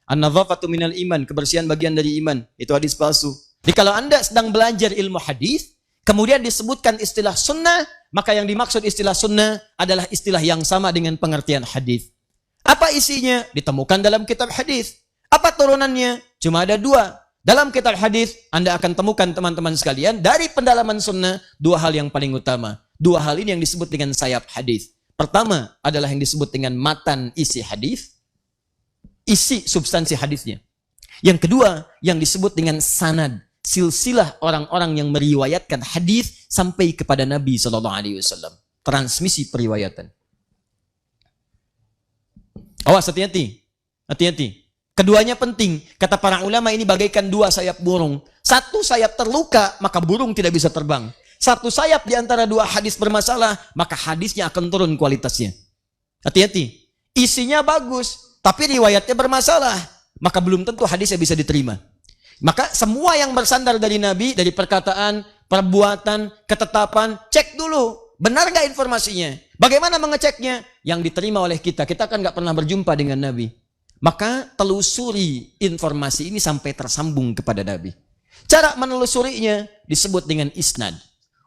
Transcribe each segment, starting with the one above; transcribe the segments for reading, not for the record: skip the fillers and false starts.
An-nadhafatu minal iman, kebersihan bagian dari iman. Itu hadis palsu. Jadi kalau Anda sedang belajar ilmu hadis, kemudian disebutkan istilah sunnah, maka yang dimaksud istilah sunnah adalah istilah yang sama dengan pengertian hadis. Apa isinya? Ditemukan dalam kitab hadis. Apa turunannya? Cuma ada 2. Dalam kitab hadis, Anda akan temukan teman-teman sekalian, dari pendalaman sunnah, 2 hal yang paling utama. 2 hal ini yang disebut dengan sayap hadis. Pertama adalah yang disebut dengan matan isi hadis, isi substansi hadisnya. Yang kedua, yang disebut dengan sanad, silsilah orang-orang yang meriwayatkan hadis sampai kepada Nabi SAW. Transmisi periwayatan. Awas, hati-hati. Hati-hati. Keduanya penting. Kata para ulama ini bagaikan 2 sayap burung. Satu sayap terluka, maka burung tidak bisa terbang. Satu sayap di antara 2 hadis bermasalah, maka hadisnya akan turun kualitasnya. Hati-hati. Isinya bagus, tapi riwayatnya bermasalah, maka belum tentu hadisnya bisa diterima. Maka semua yang bersandar dari Nabi, dari perkataan, perbuatan, ketetapan, cek dulu. Benar nggak informasinya? Bagaimana mengeceknya? Yang diterima oleh kita. Kita kan nggak pernah berjumpa dengan Nabi. Maka telusuri informasi ini sampai tersambung kepada Nabi. Cara menelusurinya disebut dengan isnad.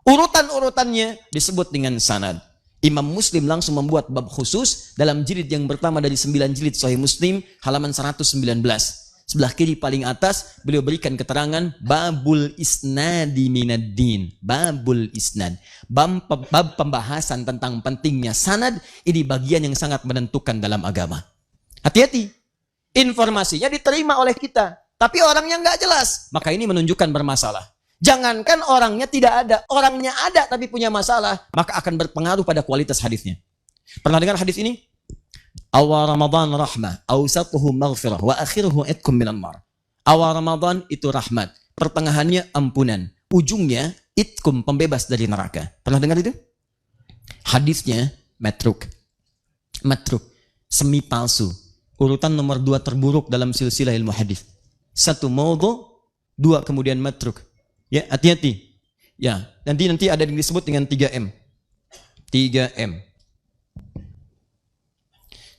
Urutan-urutannya disebut dengan sanad. Imam Muslim langsung membuat bab khusus dalam jilid yang pertama dari 9 jilid Sahih Muslim, halaman 119. Sebelah kiri paling atas, beliau berikan keterangan babul isnadi minaddin. Babul isnad. Bab pembahasan tentang pentingnya sanad, ini bagian yang sangat menentukan dalam agama. Hati-hati. Informasinya diterima oleh kita, tapi orangnya nggak jelas, maka ini menunjukkan bermasalah. Jangankan orangnya tidak ada, orangnya ada tapi punya masalah, maka akan berpengaruh pada kualitas hadisnya. Pernah dengar hadis ini? Awal Ramadan rahmah, awsatuhu maghfirah, wa akhiruhu itkum minan nar. Awal Ramadan itu rahmat, pertengahannya ampunan, ujungnya itkum, pembebas dari neraka. Pernah dengar itu? Hadisnya matruk. Matruk, semi palsu. Urutan nomor 2 terburuk dalam silsilah ilmu hadis. 1 maudhu, 2 kemudian matruk. Ya, hati-hati. Ya, nanti ada yang disebut dengan 3M. 3M.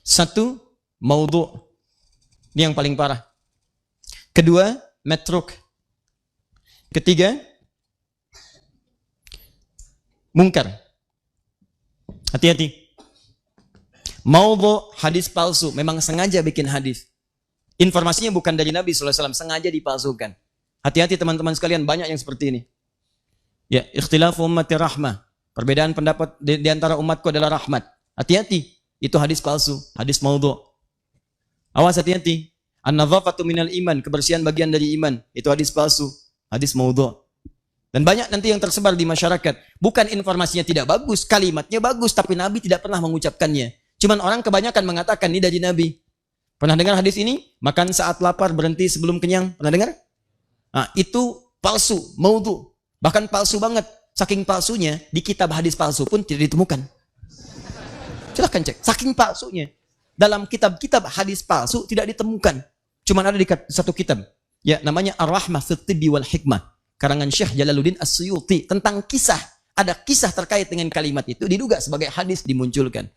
1 maudhu. Ini yang paling parah. 2 matruk. 3 mungkar. Hati-hati. Maudhu, hadis palsu, memang sengaja bikin hadis. Informasinya bukan dari Nabi SAW, sengaja dipalsukan. Hati-hati teman-teman sekalian, banyak yang seperti ini. Ya, ikhtilafu ummati rahmah. Perbedaan pendapat di antara umatku adalah rahmat. Hati-hati, itu hadis palsu, hadis maudhu. Awas, hati-hati. An-nadhafatu minal iman, kebersihan bagian dari iman, itu hadis palsu, hadis maudhu. Dan banyak nanti yang tersebar di masyarakat. Bukan informasinya tidak bagus, kalimatnya bagus, tapi Nabi tidak pernah mengucapkannya. Cuman orang kebanyakan mengatakan ini dari Nabi. Pernah dengar hadis ini? Makan saat lapar, berhenti sebelum kenyang. Pernah dengar? Nah, itu palsu, maudhu. Bahkan palsu banget. Saking palsunya, di kitab hadis palsu pun tidak ditemukan. Silahkan cek. Saking palsunya. Dalam kitab-kitab hadis palsu tidak ditemukan. Cuman ada di satu kitab. Ya, namanya Ar-Rahmah fit Tibbi wal Hikmah. Karangan Syekh Jalaluddin As-Suyuti. Tentang kisah. Ada kisah terkait dengan kalimat itu. Diduga sebagai hadis dimunculkan.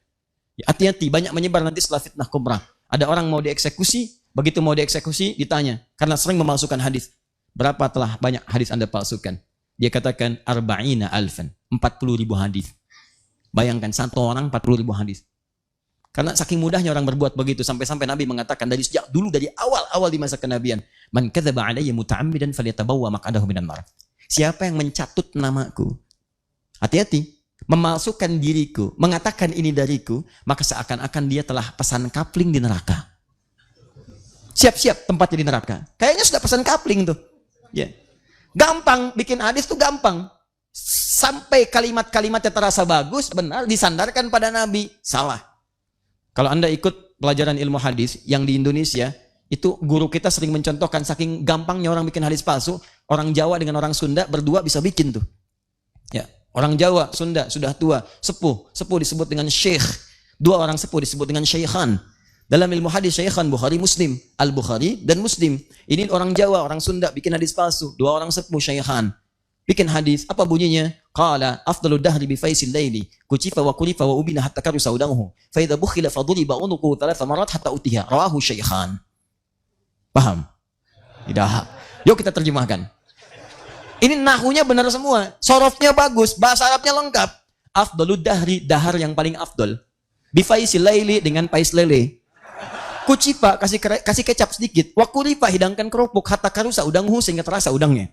Hati-hati, banyak menyebar nanti setelah fitnah kubra. Ada orang mau dieksekusi, begitu mau dieksekusi ditanya, karena sering memalsukan hadis. Berapa telah banyak hadis Anda palsukan? Dia katakan arba'ina alfan, 40.000 hadis. Bayangkan satu orang 40.000 hadis. Karena saking mudahnya orang berbuat begitu, sampai-sampai Nabi mengatakan dari sejak dulu, dari awal-awal di masa kenabian, man kadzaba alayya muta'ammidan falyatabawwa maq'adahu minan nar. Siapa yang mencatut namaku? Hati-hati. Memalsukan diriku, mengatakan ini dariku, maka seakan-akan dia telah pesan kapling di neraka. Siap-siap tempatnya di neraka. Kayaknya sudah pesan kapling tuh. Ya. Gampang, bikin hadis tuh gampang. Sampai kalimat-kalimatnya terasa bagus, benar, disandarkan pada Nabi. Salah. Kalau Anda ikut pelajaran ilmu hadis yang di Indonesia, itu guru kita sering mencontohkan saking gampangnya orang bikin hadis palsu, orang Jawa dengan orang Sunda berdua bisa bikin tuh. Ya. Orang Jawa, Sunda, sudah tua, sepuh. Sepuh disebut dengan syekh. 2 orang sepuh disebut dengan syekhan. Dalam ilmu hadis, syekhan, Bukhari, Muslim. Al-Bukhari dan Muslim. Ini orang Jawa, orang Sunda, bikin hadis palsu. 2 orang sepuh, syekhan. Bikin hadis, apa bunyinya? Qala, afdalu dahri bifaisil layli. Kucifa wa kulifa wa ubina hatta karu saudamuhu. Faidha bukhila faduli ba'unuku thalatha marat hatta utiha. Rawahu syekhan. Paham? Tidak. Yuk kita terjemahkan. Ini nahunya benar semua. Sorofnya bagus. Bahasa Arabnya lengkap. Afdalud dahri. Dahar yang paling afdol. Bifaisil laili dengan pais lele. Kucipa kasih kecap sedikit. Wakuripa hidangkan kerupuk. Hatta karusa udanghu sehingga terasa udangnya.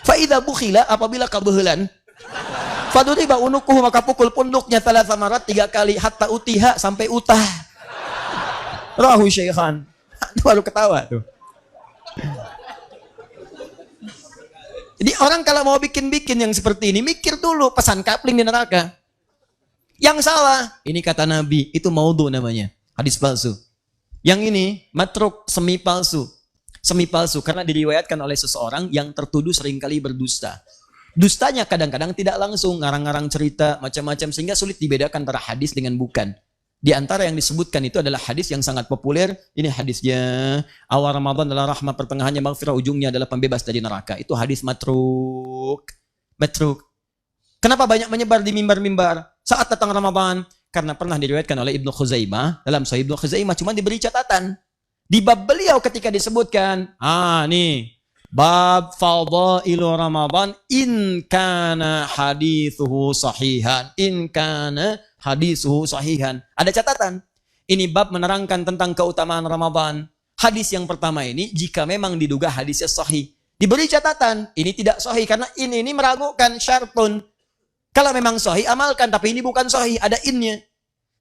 Faida bukhila apabila kebehelan. Faduriba unukuhu maka pukul punduknya thalatha marat 3 kali. Hatta utiha sampai utah. Rahu syekhan. Baru ketawa tuh. Jadi orang kalau mau bikin-bikin yang seperti ini, mikir dulu pesan kapling di neraka. Yang salah, ini kata Nabi, itu maudhu namanya. Hadis palsu. Yang ini, matruk, semi palsu. Semi palsu, karena diriwayatkan oleh seseorang yang tertuduh seringkali berdusta. Dustanya kadang-kadang tidak langsung, ngarang-ngarang cerita, macam-macam, sehingga sulit dibedakan antara hadis dengan bukan. Di antara yang disebutkan itu adalah hadis yang sangat populer. Ini hadisnya, awal Ramadan adalah rahmat, pertengahannya maghfirah, ujungnya adalah pembebas dari neraka. Itu hadis matruk. Matruk. Kenapa banyak menyebar di mimbar-mimbar saat datang Ramadan? Karena pernah diriwayatkan oleh Ibnu Khuzaimah, dalam Sahih Ibnu Khuzaimah cuma diberi catatan. Di bab beliau ketika disebutkan, nih, bab fadailu Ramadan in kana hadithuhu sahihan. In kana hadithuhu sahihan. Ada catatan. Ini bab menerangkan tentang keutamaan Ramadan. Hadis yang pertama ini jika memang diduga hadisnya sahih. Diberi catatan, ini tidak sahih karena ini meragukan syartun. Kalau memang sahih, amalkan. Tapi ini bukan sahih, ada innya.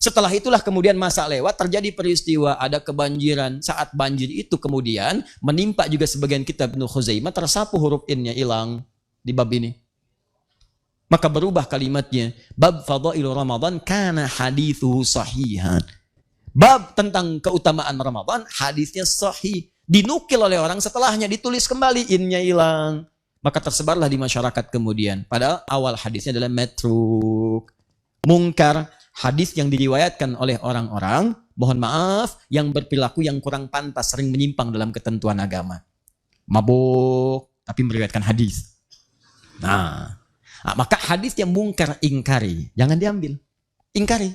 Setelah itulah kemudian masa lewat, terjadi peristiwa, ada kebanjiran. Saat banjir itu kemudian menimpa juga sebagian kitab Ibnu Khuzaimah, tersapu huruf innya, hilang di bab ini. Maka berubah kalimatnya. Bab fadailu Ramadan kana hadithu sahihan. Bab tentang keutamaan Ramadan, hadisnya sahih. Dinukil oleh orang setelahnya, ditulis kembali, innya hilang. Maka tersebarlah di masyarakat kemudian. Padahal awal hadisnya adalah matruk. Mungkar, hadis yang diriwayatkan oleh orang-orang, mohon maaf, yang berperilaku yang kurang pantas, sering menyimpang dalam ketentuan agama. Mabuk, tapi meriwayatkan hadis. Nah, maka hadis yang mungkar ingkari. Jangan diambil. Ingkari.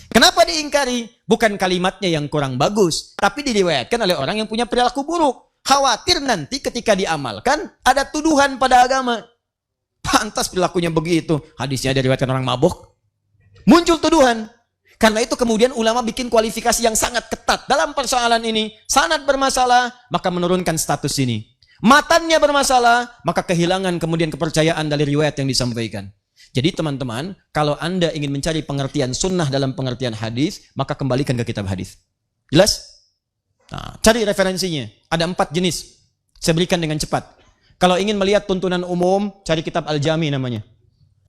Kenapa diingkari? Bukan kalimatnya yang kurang bagus, tapi diriwayatkan oleh orang yang punya perilaku buruk. Khawatir nanti ketika diamalkan ada tuduhan pada agama. Pantas perilakunya begitu. Hadisnya diriwayatkan orang mabuk. Muncul tuduhan. Karena itu kemudian ulama bikin kualifikasi yang sangat ketat dalam persoalan ini. Sanad bermasalah, maka menurunkan status ini. Matannya bermasalah, maka kehilangan kemudian kepercayaan dari riwayat yang disampaikan. Jadi teman-teman, kalau Anda ingin mencari pengertian sunnah dalam pengertian hadis, maka kembalikan ke kitab hadis. Jelas? Nah, cari referensinya. Ada 4 jenis. Saya berikan dengan cepat. Kalau ingin melihat tuntunan umum, cari kitab Al-Jami namanya.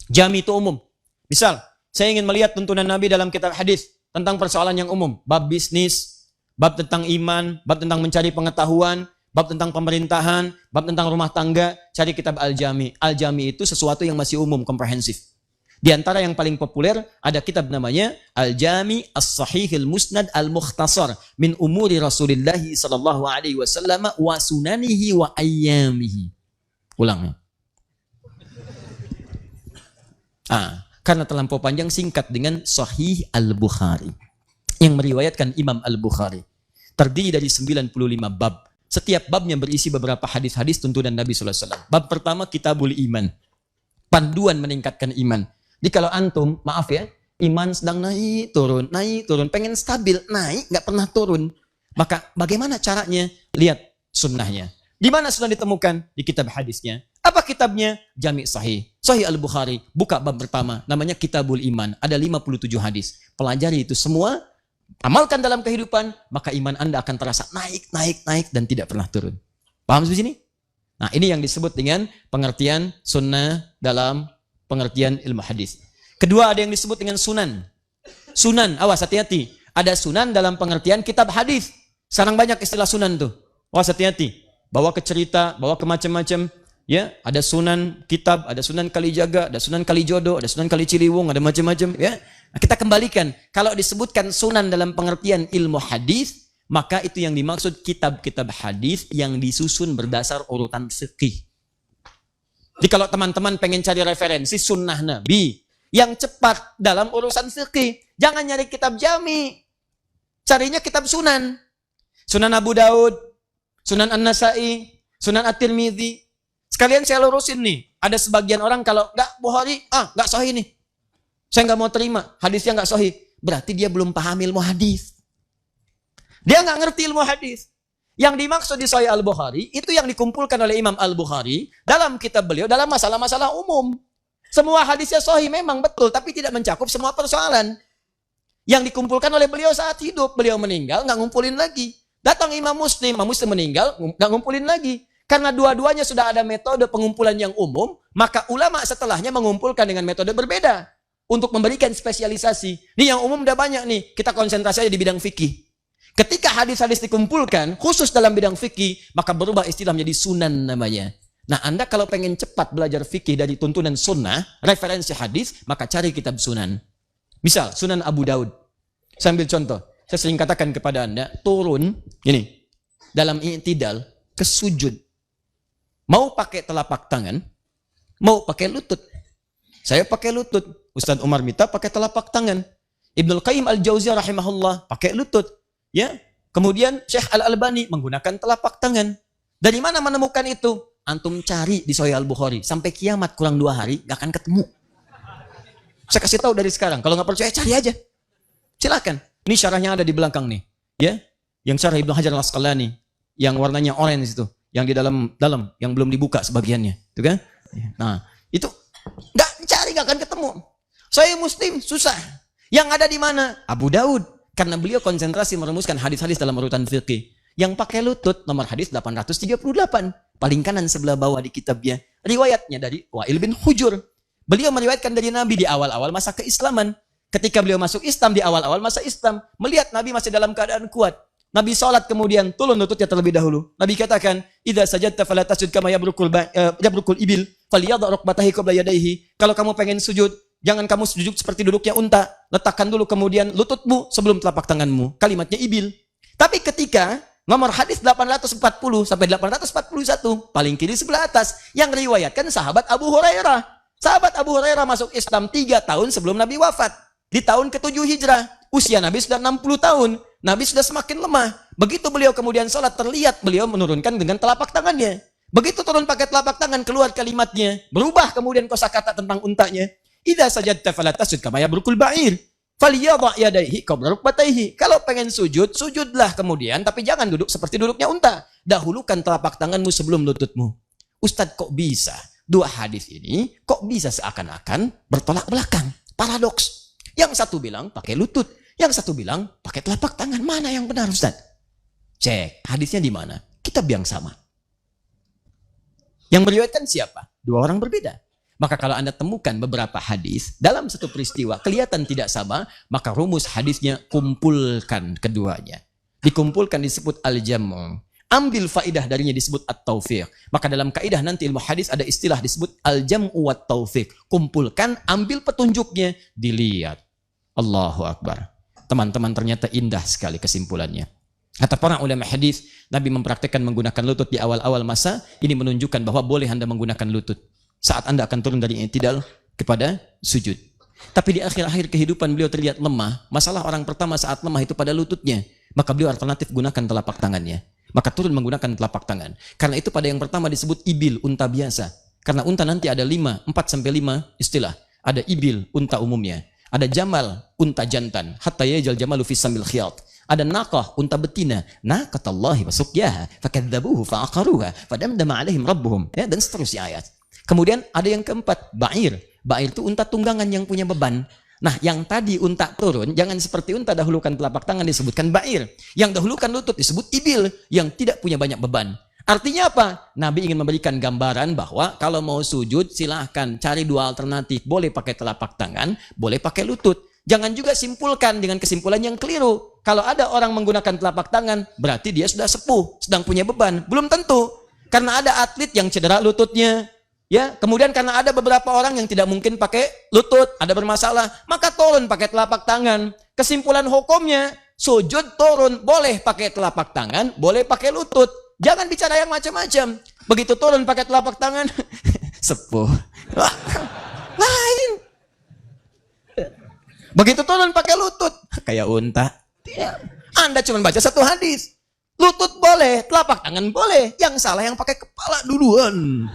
Jami itu umum. Misal, saya ingin melihat tuntunan Nabi dalam kitab hadis tentang persoalan yang umum. Bab bisnis, bab tentang iman, bab tentang mencari pengetahuan, bab tentang pemerintahan, bab tentang rumah tangga, cari kitab Al-Jami. Al-Jami itu sesuatu yang masih umum, komprehensif. Di antara yang paling populer ada kitab namanya Al-Jami As-Sahihil Musnad Al-Mukhtasar min umuri Rasulillah sallallahu alaihi wasallam wa sunanihi wa ayyamihi. Ulang. Karena terlampau panjang, singkat dengan Sahih Al-Bukhari yang meriwayatkan Imam Al-Bukhari. Terdiri dari 95 bab. Setiap babnya berisi beberapa hadis-hadis tuntunan Nabi sallallahu alaihi wasallam. Bab pertama Kitabul Iman. Panduan meningkatkan iman. Jadi kalau antum, maaf ya, iman sedang naik turun, pengen stabil, naik, nggak pernah turun. Maka bagaimana caranya? Lihat sunnahnya. Di mana sunnah ditemukan? Di kitab hadisnya. Apa kitabnya? Jami' Sahih. Sahih Al-Bukhari. Buka bab pertama, namanya Kitabul Iman. Ada 57 hadis. Pelajari itu semua, amalkan dalam kehidupan, maka iman Anda akan terasa naik, dan tidak pernah turun. Paham di sini? Nah, ini yang disebut dengan pengertian sunnah dalam pengertian ilmu hadis. Kedua, ada yang disebut dengan sunan. Sunan, awas hati-hati. Ada sunan dalam pengertian kitab hadis. Sekarang banyak istilah sunan tuh. Awas hati-hati. Bawa ke cerita, bawa ke macam-macam. Ya, ada sunan kitab, ada sunan Kalijaga, ada sunan Kalijodo, ada sunan Kaliciliwung, ada macam-macam. Ya, nah, kita kembalikan. Kalau disebutkan sunan dalam pengertian ilmu hadis, maka itu yang dimaksud kitab-kitab hadis yang disusun berdasar urutan fikih. Jadi kalau teman-teman pengen cari referensi sunnah Nabi yang cepat dalam urusan fikih, jangan nyari kitab jami. Carinya kitab sunan. Sunan Abu Daud, Sunan An-Nasai, Sunan At-Tirmidzi. Sekalian saya lurusin nih. Ada sebagian orang kalau nggak Bukhari, nggak sahih nih. Saya nggak mau terima, hadisnya nggak sahih. Berarti dia belum paham ilmu hadis. Dia nggak ngerti ilmu hadis. Yang dimaksud di Sahih Al-Bukhari, itu yang dikumpulkan oleh Imam Al-Bukhari dalam kitab beliau, dalam masalah-masalah umum. Semua hadisnya sahih memang betul, tapi tidak mencakup semua persoalan. Yang dikumpulkan oleh beliau saat hidup, beliau meninggal, nggak ngumpulin lagi. Datang Imam Muslim meninggal, nggak ngumpulin lagi. Karena dua-duanya sudah ada metode pengumpulan yang umum, maka ulama setelahnya mengumpulkan dengan metode berbeda. Untuk memberikan spesialisasi. Nih yang umum udah banyak nih, kita konsentrasi aja di bidang fikih. Ketika hadis-hadis dikumpulkan, khusus dalam bidang fikih, maka berubah istilah menjadi sunan namanya. Nah, Anda kalau pengen cepat belajar fikih dari tuntunan sunnah, referensi hadis, maka cari kitab sunan. Misal, Sunan Abu Daud. Saya ambil contoh. Saya sering katakan kepada Anda, turun, gini, dalam i'tidal, ke sujud. Mau pakai telapak tangan, mau pakai lutut. Saya pakai lutut. Ustaz Umar Mita pakai telapak tangan. Ibnul Qayyim Al-Jauziyah rahimahullah pakai lutut. Ya, kemudian Syekh Al-Albani menggunakan telapak tangan. Dari mana menemukan itu? Antum cari di Sahih Al-Bukhari. Sampai kiamat kurang 2 hari, gak akan ketemu. Saya kasih tahu dari sekarang. Kalau nggak percaya, cari aja. Silakan. Ini syarahnya ada di belakang nih. Ya, yang syarah Ibnu Hajar Al-Asqalani. Yang warnanya orange itu. Yang di dalam, yang belum dibuka sebagiannya. Itu kan? Nah, itu nggak cari, nggak akan ketemu. Sahih Muslim, susah. Yang ada di mana? Abu Daud. Karena beliau konsentrasi merumuskan hadis-hadis dalam urutan fikih. Yang pakai lutut, nomor hadis 838. Paling kanan sebelah bawah di kitabnya. Riwayatnya dari Wa'il bin Hujur. Beliau meriwayatkan dari Nabi di awal-awal masa keislaman. Ketika beliau masuk Islam, di awal-awal masa Islam. Melihat Nabi masih dalam keadaan kuat. Nabi sholat kemudian turun lututnya terlebih dahulu. Nabi katakan, "Idza sajadta fala tasjud kama yabrukul ibil, falyadha rukbatahi qabla yadayhi." Kalau kamu pengen sujud, jangan kamu sujud seperti duduknya unta. Letakkan dulu kemudian lututmu sebelum telapak tanganmu. Kalimatnya ibil. Tapi ketika nomor hadis 840 sampai 841, paling kiri sebelah atas, yang riwayatkan sahabat Abu Hurairah. Sahabat Abu Hurairah masuk Islam 3 tahun sebelum Nabi wafat. Di tahun ke-7 Hijrah. Usia Nabi sudah 60 tahun. Nabi sudah semakin lemah. Begitu beliau kemudian sholat, terlihat beliau menurunkan dengan telapak tangannya. Begitu turun pakai telapak tangan, keluar kalimatnya. Berubah kemudian kosakata tentang untanya. Idza sajadta fala tasjud kama yabrukul ba'ir. Falyadha yadayhi qabla rukbatayhi. Kalau pengen sujud, sujudlah kemudian, tapi jangan duduk seperti duduknya unta. Dahulukan telapak tanganmu sebelum lututmu. Ustadz, kok bisa? 2 hadis ini kok bisa seakan-akan bertolak belakang? Paradoks. Yang satu bilang pakai lutut, yang satu bilang pakai telapak tangan. Mana yang benar, Ustaz? Cek, hadisnya di mana? Kitab yang sama. Yang meriwayatkan siapa? 2 orang berbeda. Maka kalau Anda temukan beberapa hadis dalam satu peristiwa kelihatan tidak sama, maka rumus hadisnya kumpulkan keduanya. Dikumpulkan disebut al-jamu'. Ambil faidah darinya disebut at-taufiq. Maka dalam kaidah nanti ilmu hadis ada istilah disebut al-jam'u wat taufiq. Kumpulkan, ambil petunjuknya, dilihat. Allahu Akbar. Teman-teman, ternyata indah sekali kesimpulannya. Kata para ulama hadis, Nabi mempraktikkan menggunakan lutut di awal-awal masa. Ini menunjukkan bahwa boleh Anda menggunakan lutut saat Anda akan turun dari i'tidal kepada sujud. Tapi di akhir-akhir kehidupan beliau terlihat lemah. Masalah orang pertama saat lemah itu pada lututnya. Maka beliau alternatif gunakan telapak tangannya. Maka turun menggunakan telapak tangan. Karena itu pada yang pertama disebut ibil, unta biasa. Karena unta nanti ada 4 sampai 5 istilah. Ada ibil, unta umumnya. Ada jamal, unta jantan. Hatta yajal jamalu fi samil khiyat. Ada naqah, unta betina. Naqatallahi wa suqyaha fakadzabuhu fa'aqaruha fadamdama alaihim rabbuhum. Ya, dan seterusnya ayat. Kemudian ada yang keempat, ba'ir. Ba'ir itu unta tunggangan yang punya beban. Nah, yang tadi unta turun, jangan seperti unta dahulukan telapak tangan disebutkan ba'ir. Yang dahulukan lutut disebut ibil, yang tidak punya banyak beban. Artinya apa? Nabi ingin memberikan gambaran bahwa kalau mau sujud, silahkan cari 2 alternatif. Boleh pakai telapak tangan, boleh pakai lutut. Jangan juga simpulkan dengan kesimpulan yang keliru. Kalau ada orang menggunakan telapak tangan, berarti dia sudah sepuh, sedang punya beban. Belum tentu. Karena ada atlet yang cedera lututnya. Ya, kemudian karena ada beberapa orang yang tidak mungkin pakai lutut, ada bermasalah, maka turun pakai telapak tangan. Kesimpulan hukumnya, sujud turun, boleh pakai telapak tangan, boleh pakai lutut. Jangan bicara yang macam-macam. Begitu turun pakai telapak tangan, sepuh. Lain. Begitu turun pakai lutut, kayak unta. Anda cuma baca 1 hadis. Lutut boleh, telapak tangan boleh. Yang salah yang pakai kepala duluan.